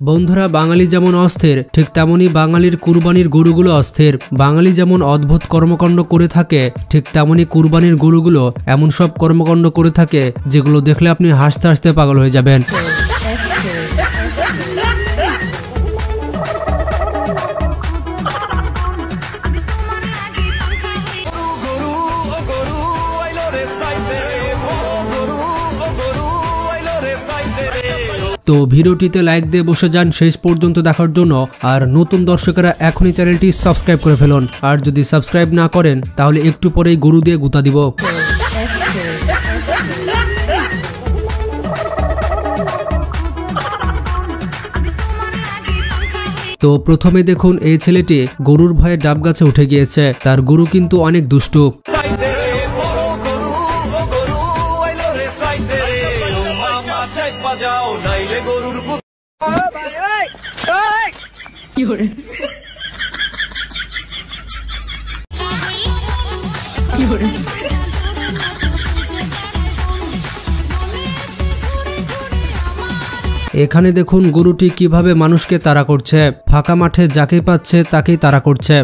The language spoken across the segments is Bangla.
বন্ধুরা, বাঙালি যেমন অস্থির, ঠিক তেমনি বাঙালির কুরবানির গরুগুলো অস্থির। বাঙালি যেমন অদ্ভুত কর্মকাণ্ড করে থাকে, ঠিক তেমনি কুরবানির গরুগুলো এমন সব কর্মকাণ্ড করে থাকে যেগুলো দেখলে আপনি হাসতে হাসতে পাগল হয়ে যাবেন। তো ভিডিওটিতে লাইক দিয়ে বসে যান শেষ পর্যন্ত দেখার জন্য। আর নতুন দর্শকেরা এখনই চ্যানেলটি সাবস্ক্রাইব করে ফেলুন। আর যদি সাবস্ক্রাইব না করেন তাহলে একটু পরেই গরু দিয়ে গুতা দিব। তো প্রথমে দেখুন, এই ছেলেটি গরুর ভয়ে ডাব গাছে উঠে গিয়েছে। তার গরু কিন্তু অনেক দুষ্টু। এখানে দেখুন গরুটি কিভাবে মানুষকে তাড়া করছে। ফাঁকা মাঠে যাকে পাচ্ছে তাকেই তাড়া করছে।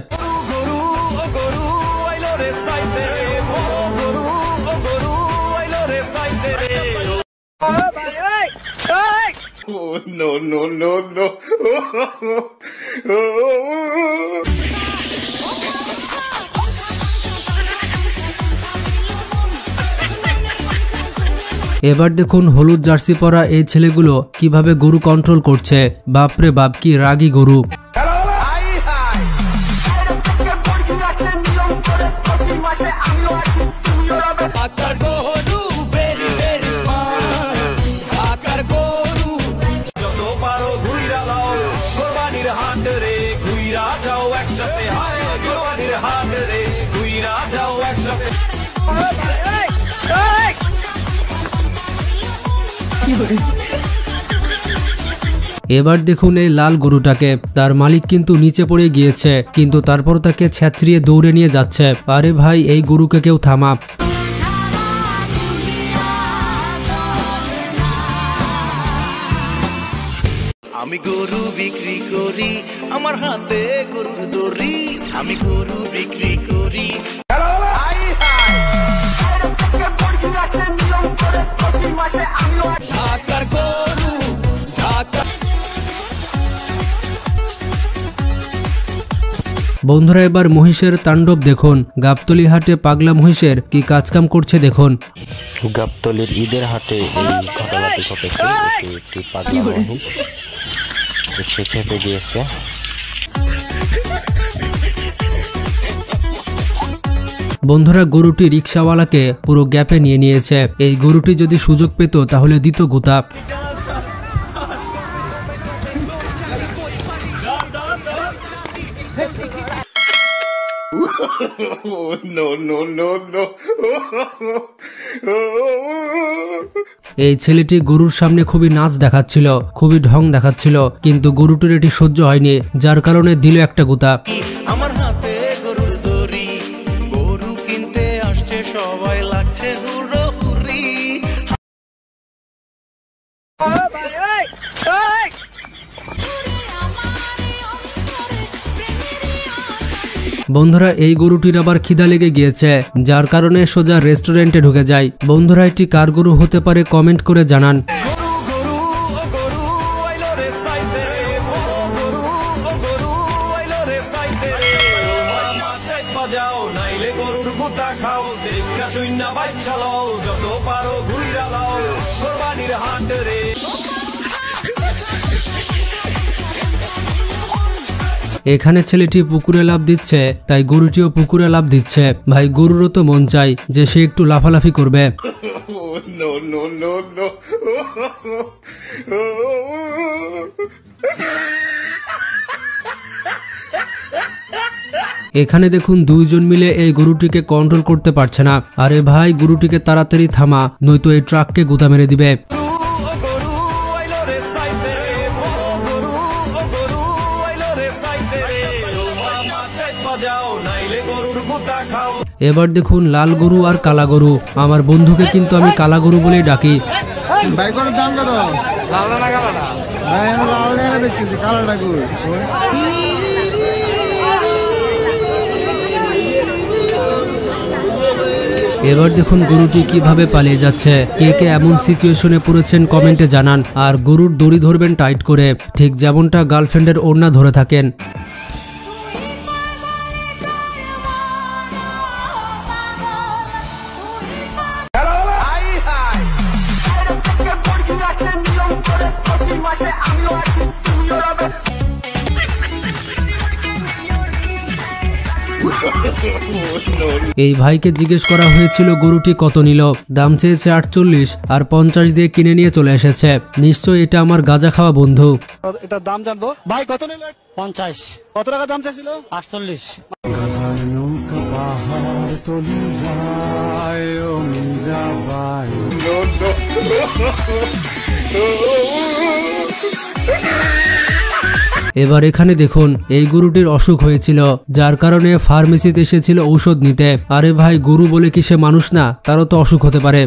এবার দেখুন হলুদ জার্সি পরা এই ছেলেগুলো কিভাবে গরু কন্ট্রোল করছে। বাপরে বাপ, কি রাগী গরু। এবার দেখুন এই লাল গরুটাকে, তার মালিক কিন্তু নিচে পড়ে গিয়েছে, কিন্তু তারপর তাকে ছেঁচড়িয়ে দৌড়ে নিয়ে যাচ্ছে। আরে ভাই, এই গরুকে কেউ থামা। আমি গরু বিক্রি করি, আমার হাতে গরুর দড়ি, আমি গরু বিক্রি করি। বন্ধুরা, এবার মহিষের তাণ্ডব দেখুন। গাবতলী হাটে পাগলা মহিষের কি কাজকাম করছে দেখুন। গাবতলীর ঈদের হাটে এই ঘটনাটি ঘটেছে। একটি পাগলা মহিষ সে খেপে গিয়েছে। বন্ধুরা, গরুটি রিক্সাওয়ালাকে পুরো গ্যাপে নিয়ে নিয়েছে। এই গরুটি যদি সুযোগ পেত তাহলে দিত গুতা। এই ছেলেটি গরুর সামনে খুবই নাচ দেখাচ্ছিল, খুবই ঢং দেখাচ্ছিল, কিন্তু গরুটির এটি সহ্য হয়নি, যার কারণে দিল একটা গুতা। আমার হাতে গরুর দড়ি, গরু কিনতে আসছে সবাই, লাগছে হুরো হুরি। বন্ধুরা, এই গরুটির আবার খিদা লেগে গিয়েছে, যার কারণে সোজা রেস্টুরেন্টে ঢুকে যায়। বন্ধুরা, এটি কার গরু হতে পারে কমেন্ট করে জানান। এখানে ছেলেটি পুকুরে লাফ দিচ্ছে, তাই গরুটিও পুকুরে লাফ দিচ্ছে। ভাই, গরুরও তো মন চাই যে সে একটু লাফালাফি করবে। এখানে দেখুন দুইজন মিলে এই গরুটিকে কন্ট্রোল করতে পারছে না। আরে ভাই, গরুটিকে তাড়াতাড়ি থামা, নয়তো এই ট্রাককে গুতা মেরে দিবে। এবার দেখুন লাল গরু আর কালা গরু। আমার বন্ধুকে কিন্তু আমি কালা গরু বলেই ডাকি। ভাই কোন দাম কত? লাল না কালোটা? ভাই আমি লাল না দেখতেছি, কালোটা কই? এবার দেখুন গরুটি কিভাবে পালিয়ে যাচ্ছে। কে কে এমন সিচুয়েশনে পড়েছেন কমেন্টে জানান। আর গরুর দড়ি ধরবেন টাইট করে, ঠিক যেমনটা গার্লফ্রেন্ডের ওড়না ধরে থাকেন। এই ভাইকে জিজ্ঞেস করা হয়েছিল গরুটি কত নিল। দাম চেয়েছে 48 আর 50 দিয়ে কিনে নিয়ে চলে এসেছে। নিশ্চয় এটা আমার গাঁজা খাওয়া বন্ধু। এটার দাম জানবো ভাই, কত নিল? 50। কত টাকা দাম চাইছিল? 48। এবার এখানে দেখুন, এই গরুটির অসুখ হয়েছিল, যার কারণে ফার্মেসিতে এসেছিল ঔষধ নিতে। আরে ভাই, গরু বলে কি সে মানুষ না? তারও তো অসুখ হতে পারে।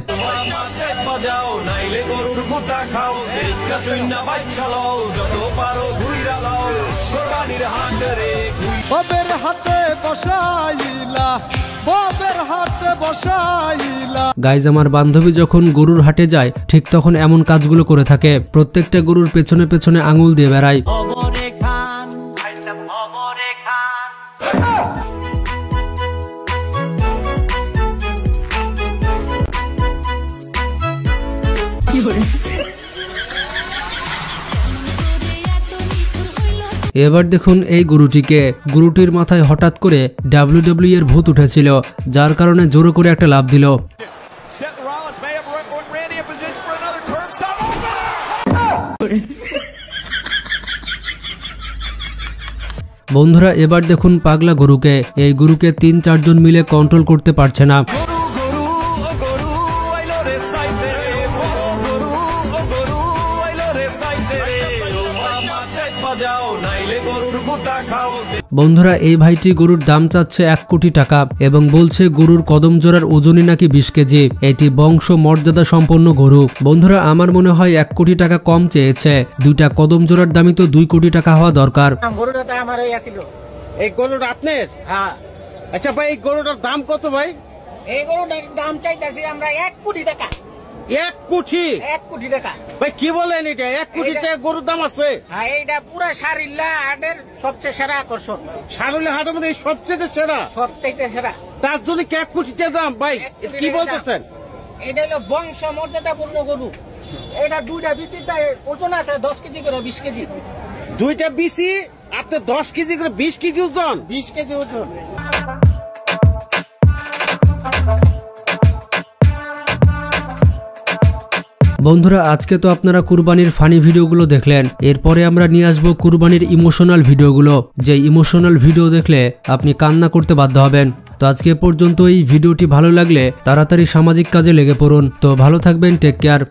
গাইজ, আমার বান্ধবী যখন গরুর হাটে যায় ঠিক তখন এমন কাজগুলো করে থাকে। প্রত্যেকটা গরুর পেছনে পেছনে আঙুল দিয়ে বেড়ায়। এবার দেখুন এই গরুটিকে। গরুটির মাথায় হঠাৎ করে WWE এর ভূত উঠেছিল, যার কারণে জোরে করে একটা লাফ দিল। বন্ধুরা, এবার দেখুন পাগলা গরুকে। এই গরুকে 3-4 জন মিলে কন্ট্রোল করতে পারছে না। বন্ধুরা, এই ভাইটি গরুর দাম চাচ্ছে 1 কোটি টাকা এবং বলছে গরুর কদম জোড়ার ওজনই নাকি 20 কেজি। এটি বংশ মর্যাদা সম্পন্ন গরু। বন্ধুরা, আমার মনে হয় 1 কোটি টাকা কম চেয়েছে। 2টা কদম জোড়ার দামই তো 2 কোটি টাকা হওয়া দরকার। গরুটা আমার ছিল। এই গরুটা আপনার? হ্যাঁ। আচ্ছা ভাই, এই গরুটার দাম কত ভাই? এই গরুটার দাম চাইতেছি আমরা 1 কোটি টাকা। 1 কোটি? 1 কোটি টাকা। ভাই কি বলেন, এটা 1 কোটিতে গরুর দাম আছে? হ্যাঁ, এইটা পুরো সারিল্লা হাটের সবচেয়ে সেরা আকর্ষণ। সারুল্লা হাটের মধ্যে সবচেয়ে সেরা? সবচেয়ে সেরা। তার জন্য 1 কোটিতে দাম? ভাই কি বলতেছেন? এটা হলো বংশ মর্যাদাপূর্ণ গরু। এটা 2টা বিচিতে ওজন আছে 10 কেজি করে 20 কেজি। 2টা বিচি আপনার 10 কেজি করে 20 কেজি ওজন? 20 কেজি ওজন। বন্ধুরা, আজকে তো আপনারা কুরবানির ফানি ভিডিওগুলো দেখলেন। এরপরে আমরা নিয়ে আসবো কুরবানির ইমোশনাল ভিডিওগুলো, যে ইমোশনাল ভিডিও দেখলে আপনি কান্না করতে বাধ্য হবেন। তো আজকে পর্যন্ত এই ভিডিওটি ভালো লাগলে তাড়াতাড়ি সামাজিক কাজে লেগে পড়ুন। তো ভালো থাকবেন, টেক কেয়ার।